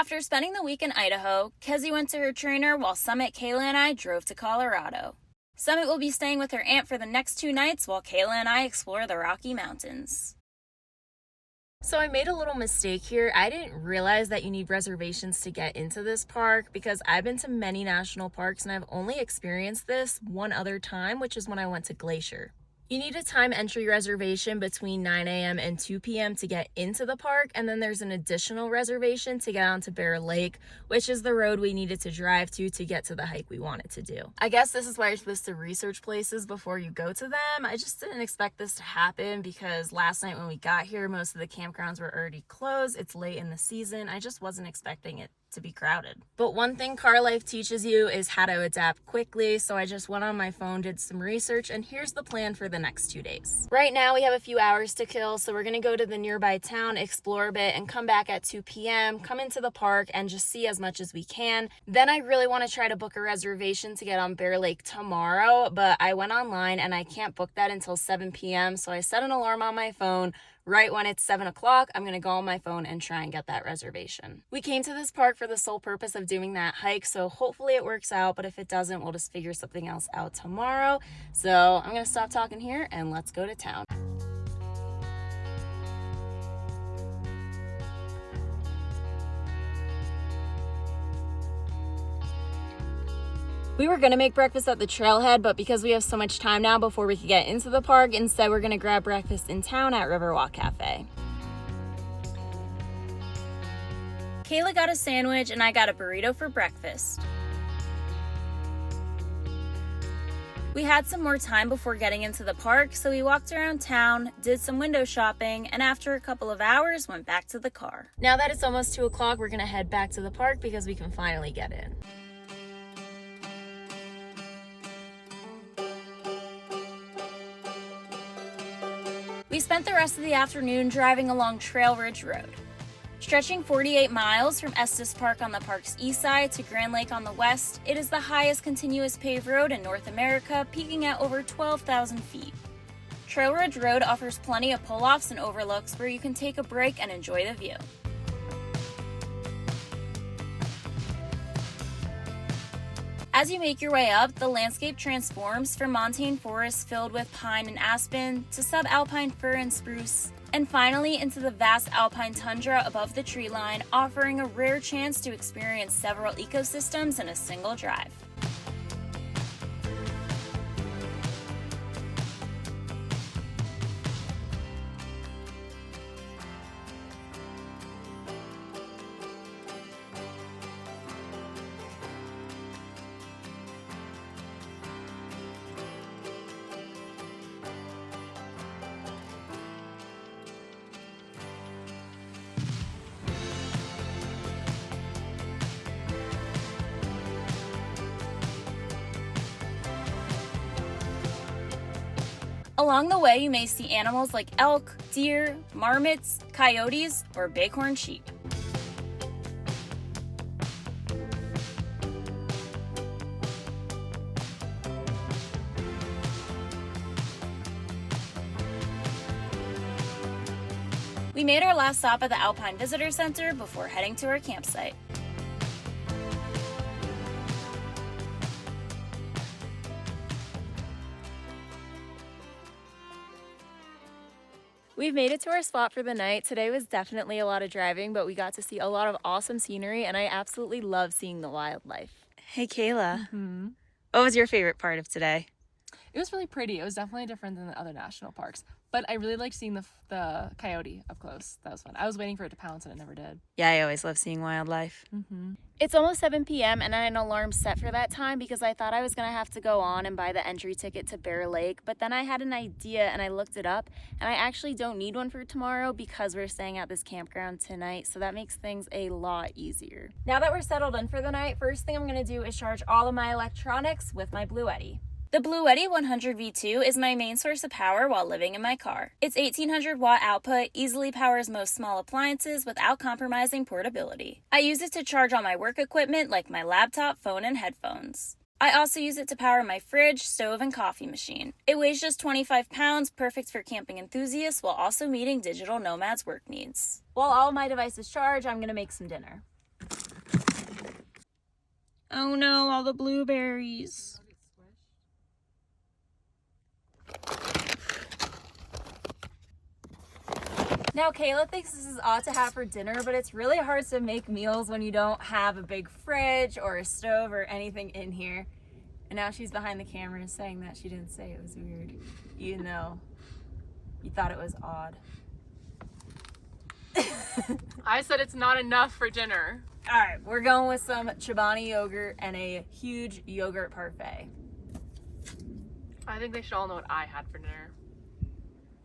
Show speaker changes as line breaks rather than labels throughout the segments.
After spending the week in Idaho, Kezzy went to her trainer while Summit, Kayla, and I drove to Colorado. Summit will be staying with her aunt for the next 2 nights while Kayla and I explore the Rocky Mountains.
So I made a little mistake here. I didn't realize that you need reservations to get into this park because I've been to many national parks and I've only experienced this one other time, which is when I went to Glacier. You need a time entry reservation between 9 a.m. and 2 p.m. to get into the park, and then there's an additional reservation to get onto Bear Lake, which is the road we needed to drive to get to the hike we wanted to do. I guess this is why you're supposed to research places before you go to them. I just didn't expect this to happen because last night when we got here, most of the campgrounds were already closed. It's late in the season. I just wasn't expecting it to be crowded. But one thing car life teaches you is how to adapt quickly, so I just went on my phone, did some research, and here's the plan for the next 2 days. Right now we have a few hours to kill, so we're gonna go to the nearby town, explore a bit, and come back at 2 p.m., come into the park, and just see as much as we can. Then I really want to try to book a reservation to get on Bear Lake tomorrow, but I went online and I can't book that until 7 p.m., so I set an alarm on my phone. Right when it's 7 o'clock, I'm going to go on my phone and try and get that reservation. We came to this park for the sole purpose of doing that hike, so hopefully it works out, but if it doesn't, we'll just figure something else out tomorrow. So I'm going to stop talking here and let's go to town. We were going to make breakfast at the trailhead, but because we have so much time now before we could get into the park, instead we're going to grab breakfast in town at Riverwalk Cafe.
Kayla got a sandwich and I got a burrito for breakfast. We had some more time before getting into the park, so we walked around town, did some window shopping, and after a couple of hours, went back to the car.
Now that it's almost 2 o'clock, we're going to head back to the park because we can finally get in.
We spent the rest of the afternoon driving along Trail Ridge Road. Stretching 48 miles from Estes Park on the park's east side to Grand Lake on the west, it is the highest continuous paved road in North America, peaking at over 12,000 feet. Trail Ridge Road offers plenty of pull-offs and overlooks where you can take a break and enjoy the view. As you make your way up, the landscape transforms from montane forests filled with pine and aspen to subalpine fir and spruce, and finally into the vast alpine tundra above the tree line, offering a rare chance to experience several ecosystems in a single drive. Along the way, you may see animals like elk, deer, marmots, coyotes, or bighorn sheep. We made our last stop at the Alpine Visitor Center before heading to our campsite.
We've made it to our spot for the night. Today was definitely a lot of driving, but we got to see a lot of awesome scenery, and I absolutely love seeing the wildlife.
Hey, Kayla. What was your favorite part of today?
It was really pretty. It was definitely different than the other national parks. But I really liked seeing the coyote up close. That was fun. I was waiting for it to pounce and it never did.
Yeah, I always love seeing wildlife.
It's almost 7 p.m. and I had an alarm set for that time because I thought I was going to have to go on and buy the entry ticket to Bear Lake. But then I had an idea and I looked it up, and I actually don't need one for tomorrow because we're staying at this campground tonight. So that makes things a lot easier. Now that we're settled in for the night, first thing I'm going to do is charge all of my electronics with my Bluetti.
The Bluetti 100 V2 is my main source of power while living in my car. Its 1800 watt output easily powers most small appliances without compromising portability. I use it to charge all my work equipment like my laptop, phone, and headphones. I also use it to power my fridge, stove, and coffee machine. It weighs just 25 pounds, perfect for camping enthusiasts while also meeting digital nomads' work needs.
While all my devices charge, I'm going to make some dinner.
Oh no, all the blueberries. Now, Kayla thinks this is odd to have for dinner, but it's really hard to make meals when you don't have a big fridge or a stove or anything in here. And now she's behind the camera saying that she didn't say it was weird, even though you thought it was odd.
I said it's not enough for dinner.
All right, we're going with some Chobani yogurt and a huge yogurt parfait.
I think they should all know what I had for dinner.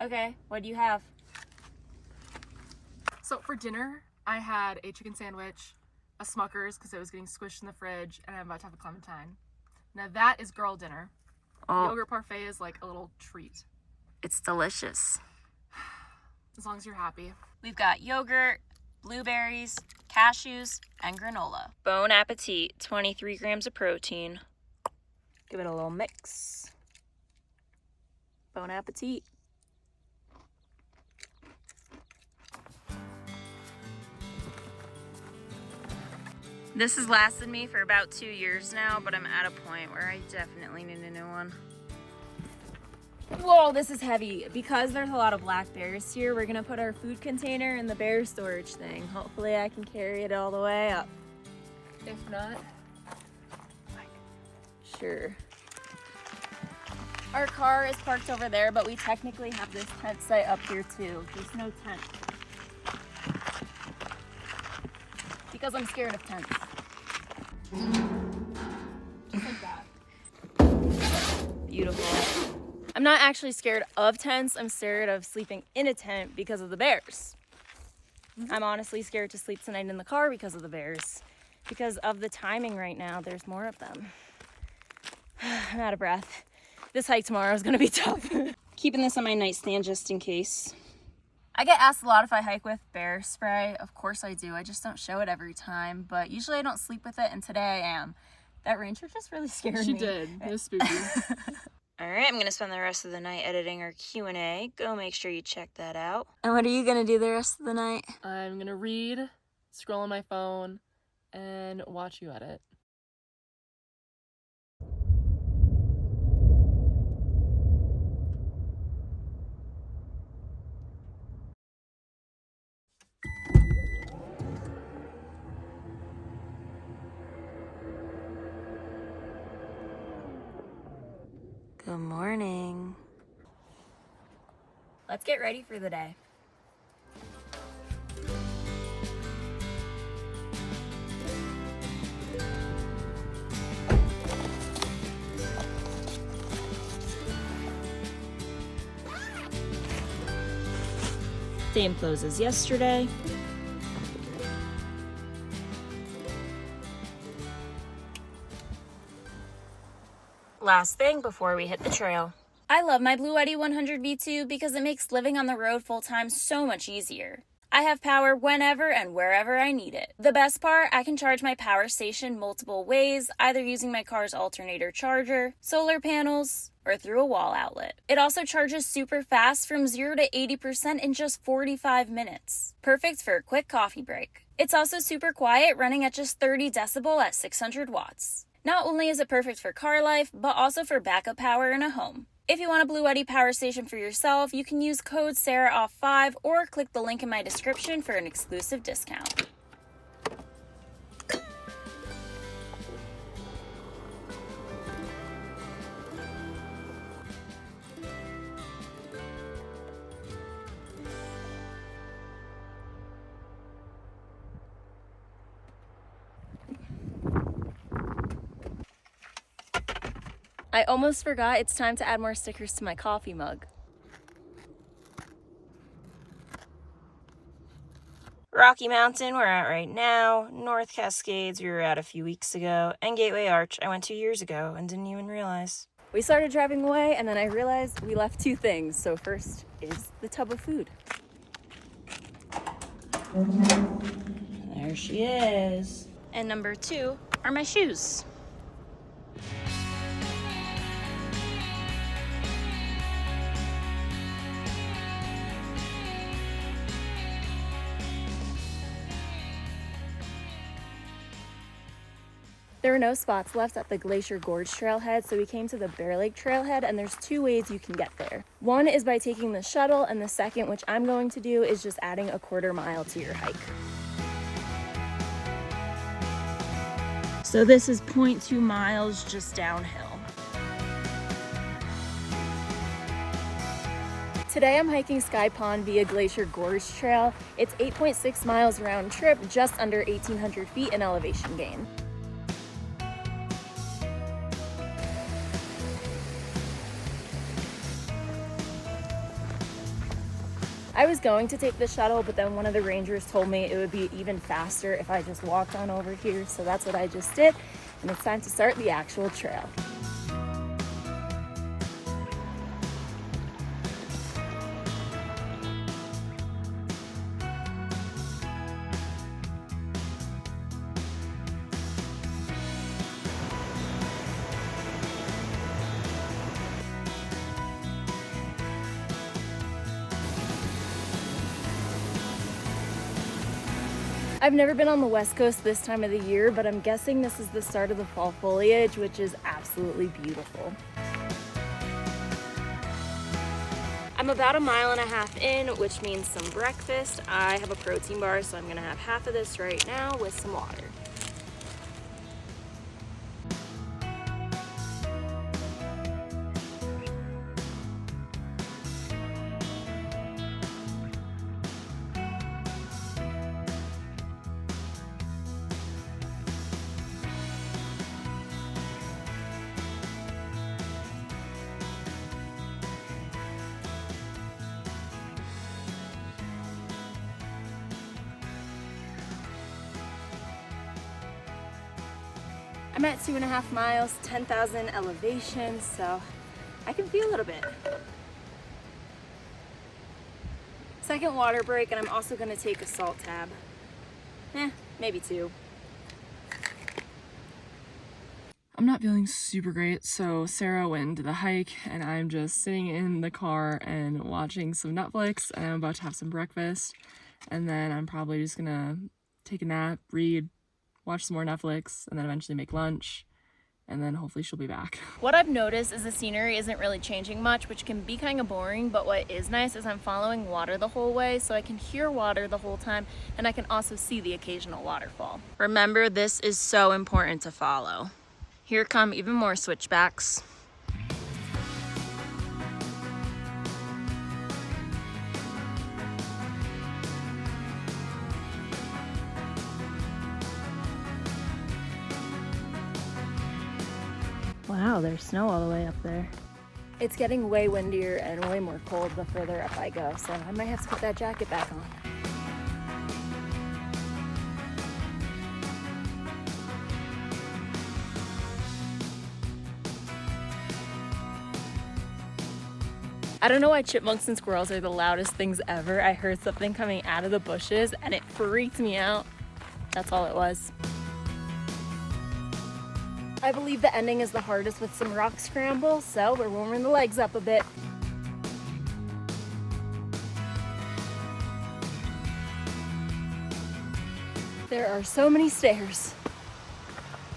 Okay, what do you have?
So for dinner, I had a chicken sandwich, a Smucker's because it was getting squished in the fridge, and I'm about to have a clementine. Now that is girl dinner. Yogurt parfait is like a little treat.
It's delicious.
As long as you're happy.
We've got yogurt, blueberries, cashews, and granola. Bon appetit, 23 grams of protein. Give it a little mix. Bon appetit. This has lasted me for about 2 years now, but I'm at a point where I definitely need a new one. Whoa, this is heavy. Because there's a lot of black bears here, we're gonna put our food container in the bear storage thing. Hopefully I can carry it all the way up.
If not,
Sure. Our car is parked over there, but we technically have this tent site up here too. There's no tent. Because I'm scared of tents. Just like that. Beautiful. I'm not actually scared of tents. I'm scared of sleeping in a tent because of the bears. I'm honestly scared to sleep tonight in the car because of the bears. Because of the timing right now, there's more of them. I'm out of breath. This hike tomorrow is gonna be tough. Keeping this on my nightstand just in case. I get asked a lot if I hike with bear spray. Of course I do. I just don't show it every time. But usually I don't sleep with it, and today I am. That ranger just really scared me.
she did. It was spooky.
All right, I'm gonna spend the rest of the night editing our Q&A. Go make sure you check that out. And what are you gonna do the rest of the night?
I'm gonna read, scroll on my phone, and watch you edit.
Good morning. Let's get ready for the day. Same clothes as yesterday. Last thing before we hit the trail. I love my Bluetti 100 V2 because it makes living on the road full-time so much easier. I have power whenever and wherever I need it. The best part, I can charge my power station multiple ways, either using my car's alternator charger, solar panels, or through a wall outlet. It also charges super fast from 0 to 80% in just 45 minutes. Perfect for a quick coffee break. It's also super quiet, running at just 30 decibel at 600 watts. Not only is it perfect for car life, but also for backup power in a home. If you want a Bluetti power station for yourself, you can use code SARAHOFF5 or click the link in my description for an exclusive discount. I almost forgot it's time to add more stickers to my coffee mug. Rocky Mountain, we're at right now. North Cascades, we were at a few weeks ago. And Gateway Arch, I went 2 years ago and didn't even realize. We started driving away and then I realized we left two things. So first is the tub of food. There she is. And number two are my shoes. There were no spots left at the Glacier Gorge trailhead, so we came to the Bear Lake trailhead, and there's two ways you can get there. One is by taking the shuttle, and the second, which I'm going to do, is just adding a quarter mile to your hike.
So this is 0.2 miles just downhill.
Today I'm hiking Sky Pond via Glacier Gorge Trail. It's 8.6 miles round trip, just under 1,800 feet in elevation gain. I was going to take the shuttle, but then one of the rangers told me it would be even faster if I just walked on over here, so that's what I just did, and it's time to start the actual trail. I've never been on the West Coast this time of the year, but I'm guessing this is the start of the fall foliage, which is absolutely beautiful. I'm about 1.5 miles in, which means some breakfast. I have a protein bar, so I'm gonna have half of this right now with some water. I'm at 2.5 miles, 10,000 elevation, so I can feel it a bit. Second water break, and I'm also gonna take a salt tab. Maybe 2.
I'm not feeling super great, so Sarah went into the hike, and I'm just sitting in the car and watching some Netflix, and I'm about to have some breakfast, and then I'm probably just gonna take a nap, read, watch some more Netflix, and then eventually make lunch, and then hopefully she'll be back.
What I've noticed is the scenery isn't really changing much, which can be kind of boring, but what is nice is I'm following water the whole way, so I can hear water the whole time, and I can also see the occasional waterfall.
Remember, this is so important to follow. Here come even more switchbacks.
Wow, there's snow all the way up there. It's getting way windier and way more cold the further up I go, so I might have to put that jacket back on. I don't know why chipmunks and squirrels are the loudest things ever. I heard something coming out of the bushes and it freaked me out. That's all it was. I believe the ending is the hardest with some rock scramble, so we're warming the legs up a bit. There are so many stairs.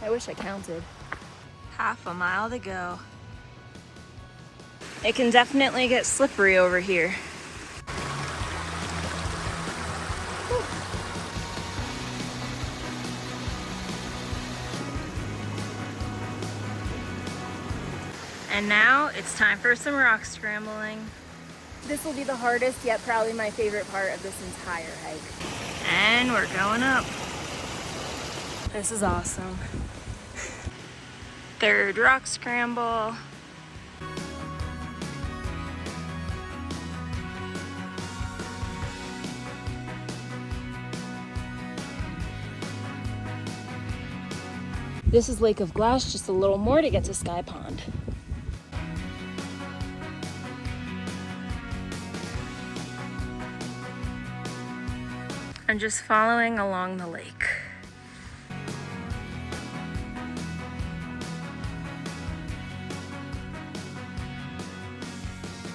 I wish I counted.
1/2 mile to go. It can definitely get slippery over here. And now it's time for some rock scrambling.
This will be the hardest, yet probably my favorite part of this entire hike.
And we're going up.
This is awesome.
Third rock scramble.
This is Lake of Glass, just a little more to get to Sky Pond.
I'm just following along the lake.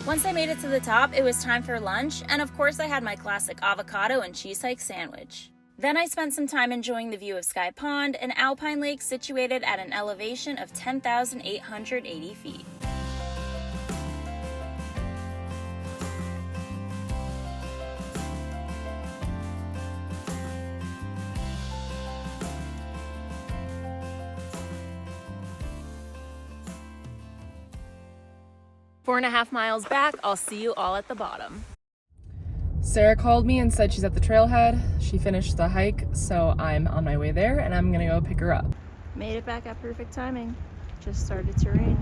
Once I made it to the top, it was time for lunch, and of course I had my classic avocado and cheese hike sandwich. Then I spent some time enjoying the view of Sky Pond, an alpine lake situated at an elevation of 10,880 feet.
Four and a half miles back, I'll see you all at the bottom.
Sarah called me and said she's at the trailhead. She finished the hike, so I'm on my way there and I'm gonna go pick her up.
Made it back at perfect timing. Just started to rain.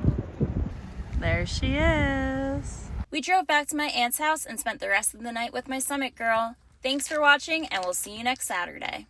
There she is.
We drove back to my aunt's house and spent the rest of the night with my summit girl. Thanks for watching, and we'll see you next Saturday.